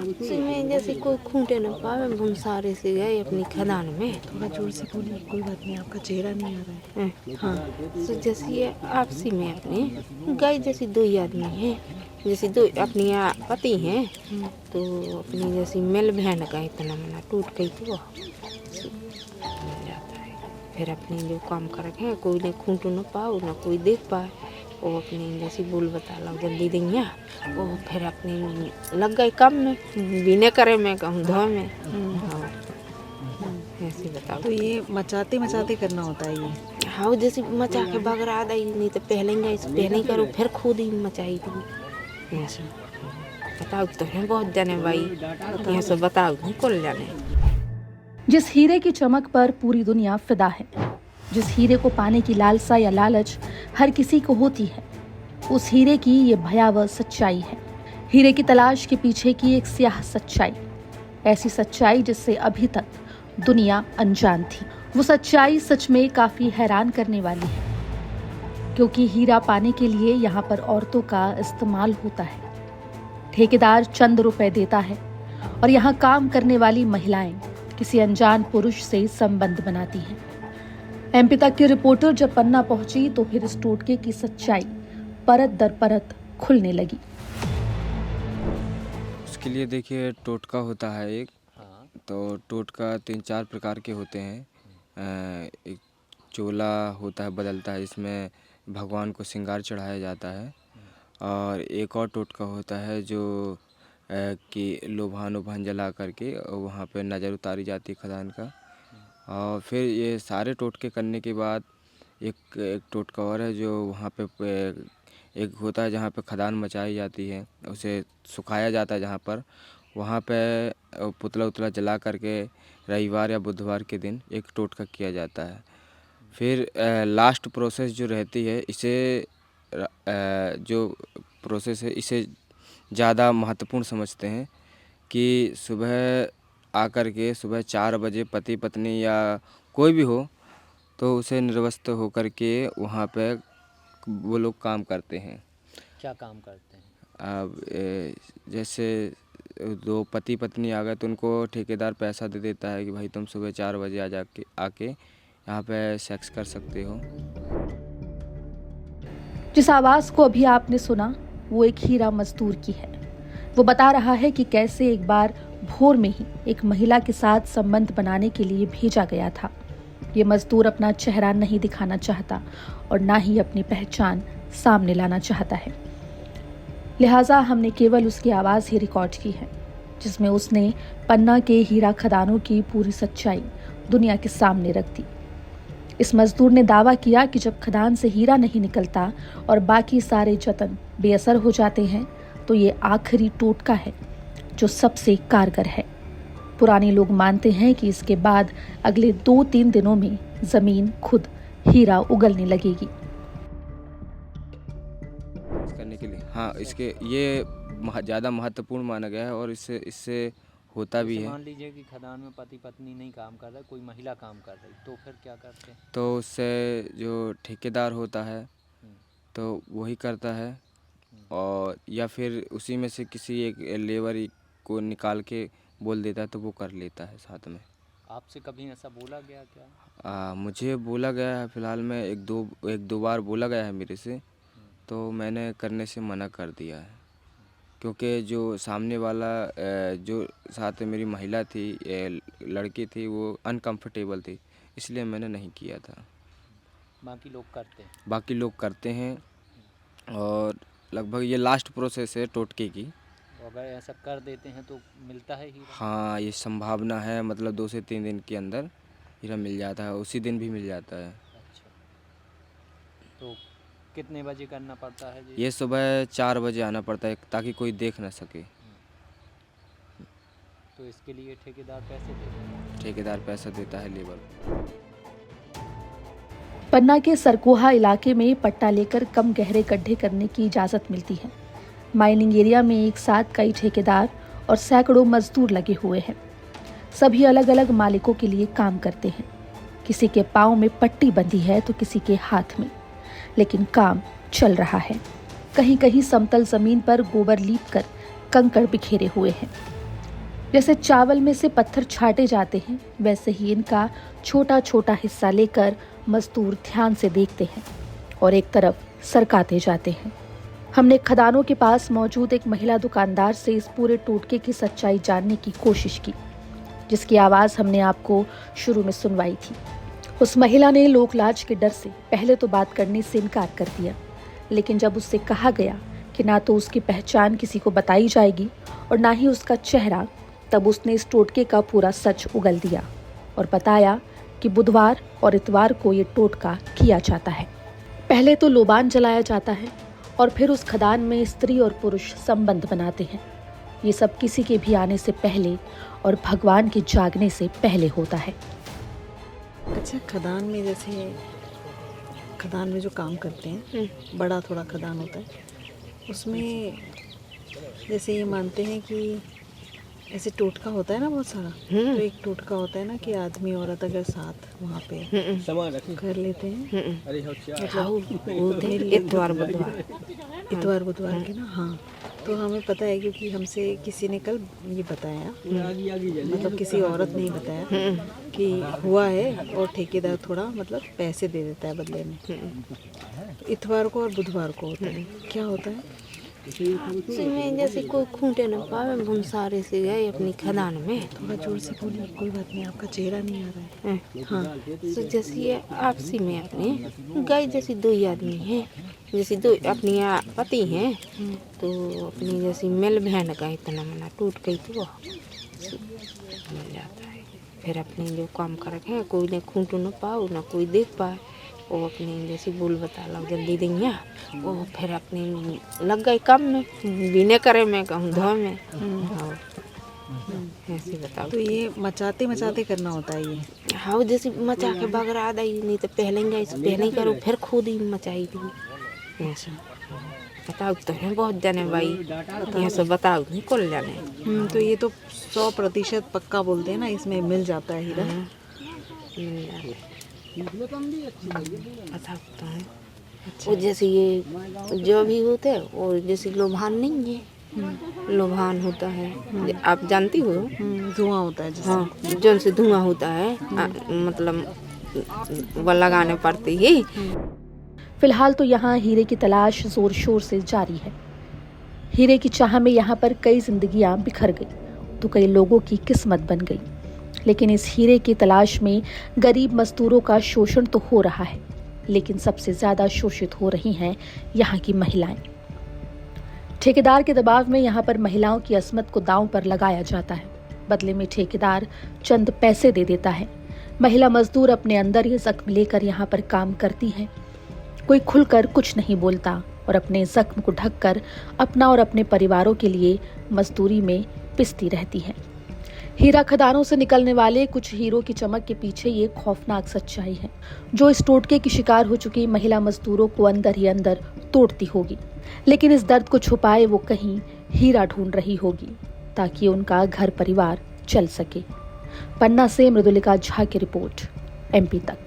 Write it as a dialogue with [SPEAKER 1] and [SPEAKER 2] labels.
[SPEAKER 1] इसमें जैसे कोई खूंटे न पावे, हम सारे से गए अपनी खदान में।
[SPEAKER 2] थोड़ा जोर से बोलिए। कोई बात नहीं, आपका चेहरा नहीं आ रहा है।
[SPEAKER 1] हाँ, तो जैसे ये आपसी में अपने गए, जैसे दो ही आदमी हैं, जैसे दो अपनी पति हैं, तो अपनी जैसी मेल बहन का इतना मना टूट गई तो मिल जाता है। फिर अपने जो काम कर रखे हैं, कोई ने खूंटू न पाओ न कोई देख पाए, वो अपनी जैसी बोल बता लो जल्दी दैया, वो फिर अपनी लग गए काम में, बिने करे में कहूँ धो में। हाँ, ऐसे बताओ।
[SPEAKER 2] तो ये मचाते मचाते करना होता है ये?
[SPEAKER 1] हाँ, जैसे मचा के बगरा दी, नहीं तो पहले ही करो, फिर खुद ही मचाई थी। ऐसा बताओ तो है बहुत जाने भाई, ये सब बताओ नहीं कुल जाने।
[SPEAKER 3] जिस हीरे की चमक पर पूरी दुनिया फिदा है, जिस हीरे को पाने की लालसा या लालच हर किसी को होती है, उस हीरे की ये भयावह सच्चाई है। हीरे की तलाश के पीछे की एक स्याह सच्चाई, ऐसी सच्चाई जिससे अभी तक दुनिया अनजान थी। वो सच्चाई सच में काफी हैरान करने वाली है, क्योंकि हीरा पाने के लिए यहाँ पर औरतों का इस्तेमाल होता है। ठेकेदार चंद रुपए देता है और यहाँ काम करने वाली महिलाएं किसी अनजान पुरुष से संबंध बनाती हैं। एमपी तक की रिपोर्टर जब पन्ना पहुंची तो फिर इस टोटके की सच्चाई परत दर परत खुलने लगी।
[SPEAKER 4] उसके लिए देखिए टोटका होता है एक, तो टोटका 3-4 प्रकार के होते हैं। एक चोला होता है, बदलता है, इसमें भगवान को श्रृंगार चढ़ाया जाता है। और एक और टोटका होता है जो कि लोभान जला करके वहाँ पे नज़र उतारी जाती है खदान का। और फिर ये सारे टोटके करने के बाद एक टोटका और है जो वहाँ पे एक होता है जहाँ पे खदान मचाई जाती है, उसे सुखाया जाता है जहाँ पर, वहाँ पे पुतला उतला जला करके रविवार या बुधवार के दिन एक टोटका किया जाता है। फिर लास्ट प्रोसेस जो रहती है, इसे जो प्रोसेस है इसे ज़्यादा महत्वपूर्ण समझते हैं कि सुबह आकर के सुबह 4 बजे पति पत्नी या कोई भी हो तो उसे निर्वस्त्र होकर के वहाँ पे वो लोग काम करते हैं।
[SPEAKER 5] क्या काम करते हैं?
[SPEAKER 4] अब जैसे दो पति पत्नी आ गए तो उनको ठेकेदार पैसा दे देता है कि भाई तुम सुबह 4 बजे आके यहाँ पे सेक्स कर सकते हो।
[SPEAKER 3] जिस आवाज को अभी आपने सुना वो एक हीरा मजदूर की है। वो बता रहा है कि कैसे एक बार भोर में ही एक महिला के साथ संबंध बनाने के लिए भेजा गया था। ये मजदूर अपना चेहरा नहीं दिखाना चाहता और ना ही अपनी पहचान सामने लाना चाहता है, लिहाजा हमने केवल उसकी आवाज ही रिकॉर्ड की है, जिसमें उसने पन्ना के हीरा खदानों की पूरी सच्चाई दुनिया के सामने रख दी। इस मजदूर ने दावा किया कि जब खदान से हीरा नहीं निकलता और बाकी सारे जतन बेअसर हो जाते हैं तो ये आखिरी टोटका है जो सबसे कारगर है। पुराने लोग मानते हैं कि इसके बाद अगले 2-3 दिनों में जमीन खुद हीरा उगलने लगेगी।
[SPEAKER 4] करने के लिए हाँ, इसके ये ज़्यादा महत्वपूर्ण माना गया है और इससे होता भी है।
[SPEAKER 5] मान लीजिए कि खदान में पति पत्नी नहीं काम कर रहा, कोई महिला काम कर रही, तो फिर क्या करते हैं?
[SPEAKER 4] तो उससे जो ठेकेदार होता है तो वही करता है, और या फिर उसी में से किसी एक लेबर को निकाल के बोल देता है तो वो कर लेता है साथ में।
[SPEAKER 5] आपसे कभी ऐसा बोला गया क्या?
[SPEAKER 4] मुझे बोला गया है, फ़िलहाल में एक दो बार बोला गया है मेरे से, तो मैंने करने से मना कर दिया है, क्योंकि जो सामने वाला जो साथ मेरी महिला थी, लड़की थी, वो अनकंफर्टेबल थी, इसलिए मैंने नहीं किया था।
[SPEAKER 5] बाकी लोग करते हैं?
[SPEAKER 4] बाकी लोग करते हैं और लगभग ये लास्ट प्रोसेस है टोटके की।
[SPEAKER 5] अगर ऐसा कर देते हैं तो मिलता है हीरा?
[SPEAKER 4] हाँ, ये संभावना है, मतलब 2 से 3 दिन के अंदर हीरा मिल जाता है, उसी दिन भी मिल जाता है।
[SPEAKER 5] अच्छा, तो कितने बजे करना पड़ता है जी?
[SPEAKER 4] ये सुबह 4 बजे आना पड़ता है ताकि कोई देख ना सके।
[SPEAKER 5] तो इसके लिए ठेकेदार पैसे देता है?
[SPEAKER 4] ठेकेदार पैसा देता है लेबर।
[SPEAKER 3] पन्ना के सरकोहा इलाके में पट्टा लेकर कम गहरे गड्ढे करने की इजाजत मिलती है। माइनिंग एरिया में एक साथ कई ठेकेदार और सैकड़ों मजदूर लगे हुए हैं। सभी अलग अलग मालिकों के लिए काम करते हैं। किसी के पाँव में पट्टी बंधी है तो किसी के हाथ में, लेकिन काम चल रहा है। कहीं कहीं समतल जमीन पर गोबर लीप कर कंकड़ बिखेरे हुए हैं। जैसे चावल में से पत्थर छाटे जाते हैं, वैसे ही इनका छोटा छोटा हिस्सा लेकर मजदूर ध्यान से देखते हैं और एक तरफ सरकाते जाते हैं। हमने खदानों के पास मौजूद एक महिला दुकानदार से इस पूरे टोटके की सच्चाई जानने की कोशिश की, जिसकी आवाज़ हमने आपको शुरू में सुनवाई थी। उस महिला ने लोकलाज के डर से पहले तो बात करने से इनकार कर दिया, लेकिन जब उससे कहा गया कि ना तो उसकी पहचान किसी को बताई जाएगी और ना ही उसका चेहरा, तब उसने इस टोटके का पूरा सच उगल दिया और बताया कि बुधवार और इतवार को ये टोटका किया जाता है। पहले तो लोबान जलाया जाता है और फिर उस खदान में स्त्री और पुरुष संबंध बनाते हैं। ये सब किसी के भी आने से पहले और भगवान के जागने से पहले होता है।
[SPEAKER 2] अच्छा, खदान में जैसे खदान में जो काम करते हैं, बड़ा थोड़ा खदान होता है, उसमें जैसे ये मानते हैं कि ऐसे टोटका होता है ना बहुत सारा, तो एक टोटका होता है ना कि आदमी औरत अगर साथ वहाँ पे कर लेते हैं, इतवार बुधवार के ना। हाँ, तो हमें पता है क्योंकि हमसे किसी ने कल ये बताया, मतलब किसी औरत ने ही बताया कि हुआ है और ठेकेदार थोड़ा मतलब पैसे दे देता है बदले में। इतवार को और बुधवार को होता है, क्या होता है?
[SPEAKER 1] उसमें जैसे कोई खूंटे न पावे, हम सारे से गए अपनी खदान में।
[SPEAKER 2] थोड़ा जोर से बोलिए। कोई बात नहीं, आपका चेहरा नहीं आ रहा है। हाँ,
[SPEAKER 1] तो जैसे ये आपसी में अपने गए जैसे दो ही आदमी हैं, जैसे दो अपनी पति हैं, तो अपनी जैसी मेल बहन का इतना मना टूट गई तो मिल जाता है। फिर अपने जो काम कर रखे हैं, कोई ने खूंटू न पाओ ना कोई देख पाए, वो अपने जैसे बोल बता लो जल्दी देंगे, वो फिर अपने लग गए काम में, बिने करे में कहूँ धो में। ऐसे बताओ।
[SPEAKER 2] तो ये मचाते मचाते करना होता है ये?
[SPEAKER 1] हाँ, जैसे मचा के बगरा दी, नहीं तो पहले ही करो फिर खुद ही मचाई दी। ऐसा बताओ तो है बहुत जाने भाई, ये सब बताओ नहीं कुल जाने।
[SPEAKER 2] तो ये तो 100% पक्का बोलते हैं ना, इसमें मिल जाता है हीरा।
[SPEAKER 1] मिल जाता है, पता होता है। और जैसे ये जो भी होते हैं, और जैसे लोभान नहीं है, लोभान होता है, आप जानती हो,
[SPEAKER 2] धुआं होता है जिससे।
[SPEAKER 1] हाँ, जोन से धुआं होता है, मतलब वो लगाने पड़ती है।
[SPEAKER 3] फिलहाल तो यहाँ हीरे की तलाश जोर शोर से जारी है। हीरे की चाह में यहाँ पर कई जिंदगियाँ बिखर गई, तो कई लोगों की किस्मत बन गई। लेकिन इस हीरे की तलाश में गरीब मजदूरों का शोषण तो हो रहा है, लेकिन सबसे ज्यादा शोषित हो रही हैं यहाँ की महिलाएं। ठेकेदार के दबाव में यहाँ पर महिलाओं की अस्मत को दांव पर लगाया जाता है। बदले में ठेकेदार चंद पैसे दे देता है। महिला मजदूर अपने अंदर ये जख्म लेकर यहाँ पर काम करती हैं। कोई खुलकर कुछ नहीं बोलता और अपने जख्म को ढककर अपना और अपने परिवारों के लिए मजदूरी में पिसती रहती है। हीरा खदानों से निकलने वाले कुछ हीरों की चमक के पीछे ये खौफनाक सच्चाई है, जो इस टोटके की शिकार हो चुकी महिला मजदूरों को अंदर ही अंदर तोड़ती होगी। लेकिन इस दर्द को छुपाए वो कहीं हीरा ढूंढ रही होगी, ताकि उनका घर परिवार चल सके। पन्ना से मृदुलिका झा की रिपोर्ट, MP तक।